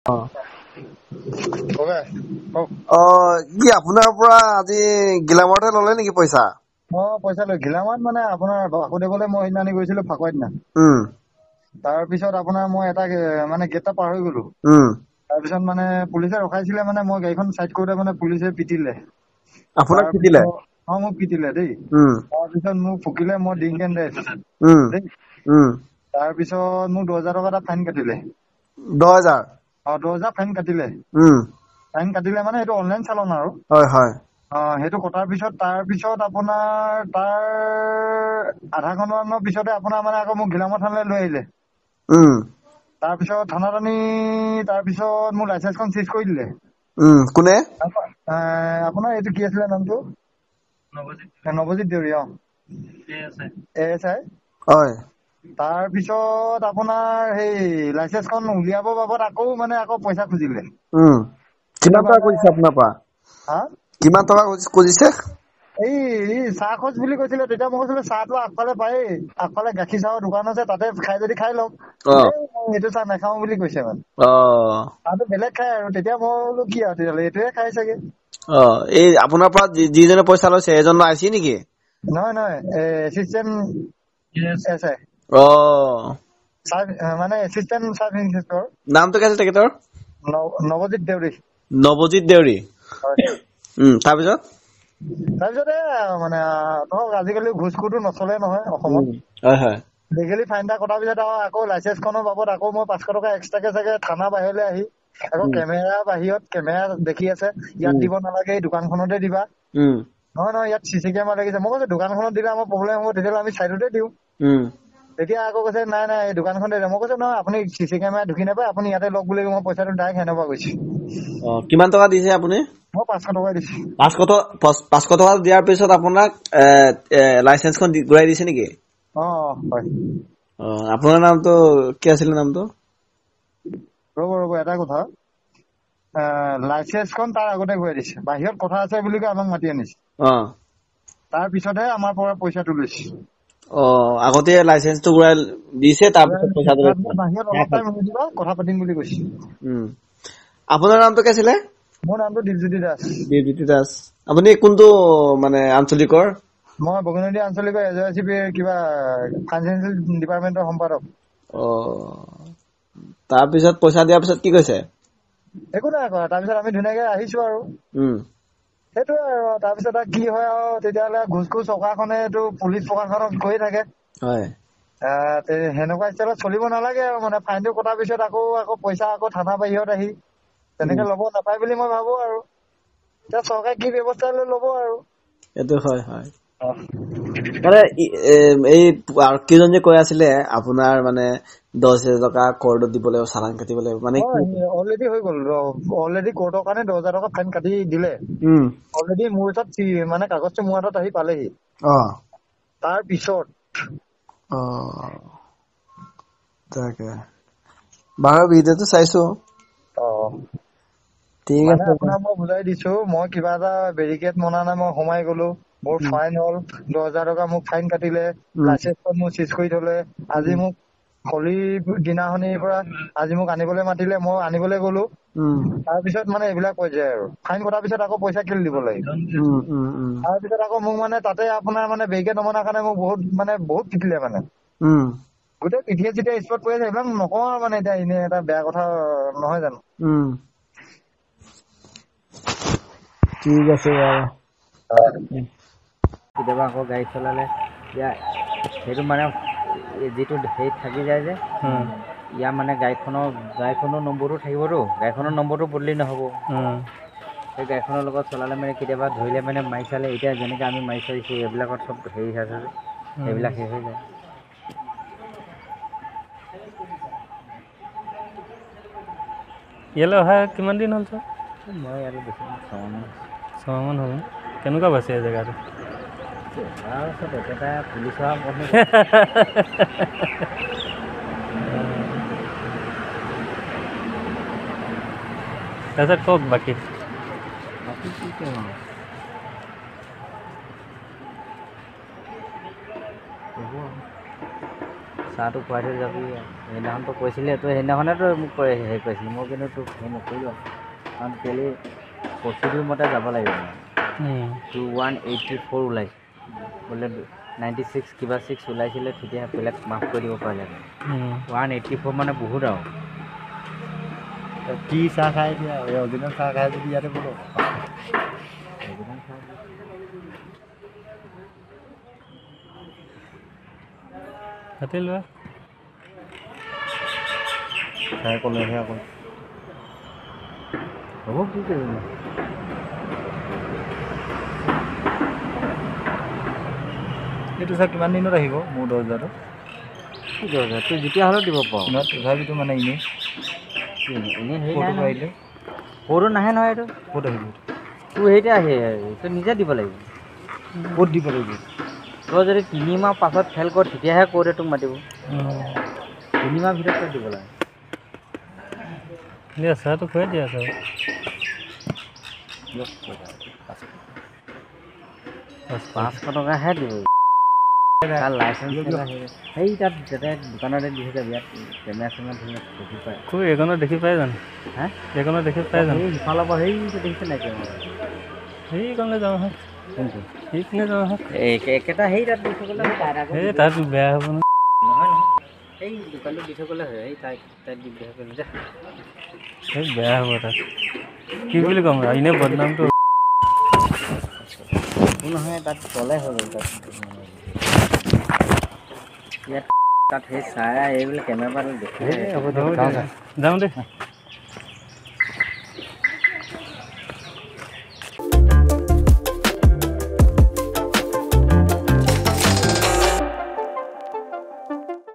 কি আপোনাৰ পৰা আজি গিলামৰতে ললে নেকি পইচা? পইচা লৈ গিলামত মানে আপোনাৰ বাসুদেৱলৈ মই সেইদিনা গৈছিলো ফাকুৱাৰ দিনা। তাৰপিছত আপোনাৰ মই এটা মানে গেট এটা পাৰ হৈ গলো। তাৰপিছত মানে পুলিচে ৰখাইছিলে, মানে মই গাড়ীখন চাইড কৰোতে মানে পুলিচে পিটিলে। আপোনাক পিটিলে? মোক পিটিলে দেই। তাৰপিছত মোক ফুকিলে, মই ড্ৰিংক এণ্ড ড্ৰাইভ দেই। তাৰপিছত মোক 10,000 টকা এটা ফাইন কাটিলে। 10,000? 10,000 ফাইন কাটিলে। ফাইন কাটিলে মানে এইটো অনলাইন চালান আৰু। সেইটো কটাৰ পিছত তাৰপিছত আপোনাৰ তাৰ আধা ঘণ্টামানৰ পিছতে আপোনাৰ মানে আকৌ মোক গিলামৰ থানালৈ লৈ আহিলে। তাৰপিছত থানাত আনি তাৰপিছত মোৰ লাইচেন্সখন চিজ কৰি দিলে। কোনে? আপোনাৰ এইটো কি আছিলে নামটো? নৱজিত দেউৰী। ASI। তাৰপিছত আপোনাৰ সেই লাইচেন্সখন উলিয়াব বাবদ আকৌ পইচা খুজিলে। কিমান টকা খুজিছে আপোনাৰ পৰা? কিমান টকা খুজিছে? এই চাহ খোজ বুলি কৈছিলে। তেতিয়া মই কৈছিলো চাহটো আগফালে পায়েই, আগফালে গাখীৰ চাহৰ দোকান আছে, তাতে খাই যদি খাই লওক। সেইটো চাহ নাখাও বুলি কৈছে মানে। চাহটো বেলেগ খাই আৰু। তেতিয়া মই বোলো কি আৰু তেতিয়াহ'লে এইটোৱে খাই চাগে। এই আপোনাৰ পৰা যিজনে পইচা লৈছে এজন আইছি নেকি? নহয়, এচিষ্টেণ্ট ASI। মানে এচিষ্টেণ্ট চাব ইন্সপেক্টৰ। নামটো কি আছিল তেখেতৰ? নৱজিত দেউৰী। নৱজিত দেউৰী। তাৰপিছতে মানে ধৰক আজিকালি ঘুচখুৰটো নচলে নহয় অসমত। লিগেলি ফাইন এটা কটাৰ পিছত আকৌ লাইচেন্সখনৰ বাবদ আকৌ মই 500 টকা এক্সট্ৰাকে চাগে থানা বাহিৰলৈ আহি আকৌ কেমেৰা বাহিৰত কেমেৰা দেখি আছে, ইয়াত দিব নালাগে, এই দোকানখনতে দিবা। নহয় ইয়াত CC কেমেৰা লাগিছে। মই কৈছো দোকানখনত দিলে আমাৰ প্ৰব্লেম হ'ব, তেতিয়াহ'লে আমি চাইডতে দিওঁ। তেতিয়া আকৌ কৈছে নাই এই দোকানখনতে দিওঁ। মই কৈছো নহয়, আপুনি CC কেমেৰা ঢুকি নাপায়, আপুনি ইয়াতে লওক বুলি মই পইচাটো ডাইৰেক্ট হেনেকুৱা কৈছো। কিমান টকা দিছে আপুনি? মই 500 টকা দিছো। 500 টকা দিয়াৰ পিছত আপোনাক লাইচেন্সখন ঘূৰাই দিছে নেকি? হয়। আপোনাৰ নামটো কি আছিলে নামটো? ৰ'ব এটা কথা, লাইচেন্সখন তাৰ আগতে ঘূৰাই দিছে। বাহিৰত কথা আছে বুলি কৈ আমাক মাতি আনিছে। তাৰ পিছতহে আমাৰ পৰা পইচাটো লৈছে। আগতে লাইচেন্সটো ঘূৰাই দিছে, তাৰপিছত পইচাটো বাহিৰত অলপ টাইম ৰৈ দিবা, কথা পাতিম বুলি কৈছে। আপোনাৰ নামটো কি আছিলে? মোৰ নামটো দীপজ্যোতি দাস। দীপজ্যোতি দাস। আপুনি কোনটো মানে আঞ্চলিকৰ? মই বগিনদী আঞ্চলিকৰ এজেচিপিৰ কিবা ফাইনেন্সিয়েল ডিপাৰ্টমেন্টৰ সম্পাদক। তাৰপিছত পইচা দিয়াৰ পিছত কি কৈছে? একো নাই কৰা। তাৰপিছত আমি ধুনীয়াকে আহিছো আৰু। সেইটোৱে আৰু। তাৰপিছত কি হয় আৰু, তেতিয়াহ'লে ঘুচখোৰ চৰকাৰখনে এইটো পুলিচ প্ৰশাসনক কৈ থাকে। সেনেকুৱা ষ্টাইলত চলিব নালাগে আৰু। মানে ফাইনটো কটাৰ পিছত আকৌ পইচা আকৌ থানা বাহিৰত আহি তেনেকে ল'ব নাপায় বুলি মই ভাবো আৰু। এতিয়া চৰকাৰে কি ব্যৱস্থা লৈ ল'ব আৰু। এইটো হয়। মানে এই আৰক্ষীজন যে কৈ আছিলে আপোনাৰ মানে 10,000 টকা কোৰ্টত দিব লাগিব, চালান কাটিব লাগিব, মানে অলৰেডি হৈ গ'ল। অলৰেডি কোৰ্টৰ কাৰণে 10,000 টকা ফাইন কাটি দিলে। অলৰেডি মোৰ ওচৰত মানে কাগজটো মোৰ হাতত আহি পালেহি। তাৰ পিছত তাকে বাৰু ভিডিঅ'টো চাইছো। ঠিক আছে। আপোনাক মই বুজাই দিছো, মই কিবা এটা বেৰিকেড মনা নাই, মই সোমাই গলো, মোৰ ফাইন হ'ল 10,000 টকা। মোক ফাইন কাটিলে, লাইচেন্সখন মোক চিজ কৰি থলে। আজি মোক হলি দিনাখনিৰ পৰা আজি মোক আনিবলৈ মাতিলে, মই আনিবলৈ গলো। তাৰপিছত মানে এইবিলাক কৈ যায় আৰু। ফাইন কটাৰ পিছত আকৌ পইচা কেলে দিব লাগে। তাৰপিছত আকৌ মোক মানে তাতে আপোনাৰ মানে বেৰিকেড নমনাৰ কাৰণে মোক বহুত পিটিলে মানে। গোটেই পিঠিয়ে চিঠিয়ে স্পট পৰি আছে। এইবিলাক নকওঁ আৰু মানে এতিয়া এনে এটা বেয়া কথা নহয় জানো। ঠিক আছে বাৰু। কেতিয়াবা আকৌ গাড়ী চলালে সেইটো মানে যিটো হেৰিত থাকি যায় যে ইয়াৰ মানে গাড়ীখনৰ নম্বৰটো থাকিবতো, গাড়ীখনৰ নম্বৰটো বদলি নহ'ব। সেই গাড়ীখনৰ লগত চলালে মানে কেতিয়াবা ধৰিলে মানে মাৰি চালে, এতিয়া যেনেকৈ আমি মাৰি চাইছোঁ এইবিলাকত চব হেৰি আছে যে সেইবিলাক শেষ হৈ যায়। ইয়ালৈ অহা কিমান দিন হ'ল ছাৰ? মই ইয়ালৈ বেছি 6 মাহ হ'ল। কেনেকুৱা পাইছে এই জেগাটো? একেটা পুলিচৰ তাৰপিছত কওক বাকী কি ক'ম আৰু চাহটো খুৱাই থৈ যাবি সেইদিনাখনতো কৈছিলে তই সেইদিনাখনেতো মোক হেৰি কৰিছিলি মই কিন্তু তোক হেৰি নকৰিলোঁ কাৰণ কেলৈ প্ৰচিডিউৰ মতে যাব লাগিব মানে 184 ওলাইছে বোলে 96 কিবা 6 ওলাইছিলে তেতিয়া বেলেগ মাফ কৰি দিব পাৰিলে 184 মানে বহুত আৰু কি চাহ খাই এতিয়া অৰিজিনেল চাহ খাই যদি ইয়াতে বোলো কাটি লোৱা খাই ক'লেহে আকৌ হ'ব কি কৰিবি এইটো চাহ কিমান দিনত আহিব মোৰ 10,000টো কি দৰকাৰ তই যেতিয়া হ'লেও দিব পাৰ তথাপিতো মানে এনেই এনেই হেৰি ক'তো নাই পাৰিলে সৰু নাহে নহয় এইটো ক'ত আহিব তোৰ হেৰিতে আহে তই নিজে দিব লাগিব ক'ত দিব লাগিব তই যদি 3 মাহ পাছত ফেল কৰ তেতিয়াহে ক'ৰ্টে তোক মাতিব 3 মাহ ভিতৰত তই দিব লাগে দিয়া চাহটো খুৱাই দিয়া চাহ 500 টকাহে দিব তাৰ লাইচেঞ্চ সেই তাত যাতে দোকানতে দি থৈ যাবি ইয়াত কেমেৰা চেমেৰা ধুনীয়া দেখি পায় খুব এইকণত দেখি পাই জানো হা এইকণত দেখি পাই জানো সেই সিফালৰ পৰা সেইটো দেখিছে নাই কেমেৰা সেইকণলৈ যাওঁ হা কোনটো সেইপিনে যাওঁ হা একেটা সেই তাত দি থৈ গ'লে সেই তাত বেয়া হ'ব নহয় নহয় সেই দোকানটো দি থৈ গ'লে হয় সেই তাত দি থৈ গ'লে যা সেই বেয়া হ'ব তাত কি বুলি ক'ম এনেই বদনামটো একো নহয় তাত চলে হৈ গ'ল তাত ইয়াত তাত সেই চাই এইবিলাক কেমেৰা পৰা দেখি যাওঁ দে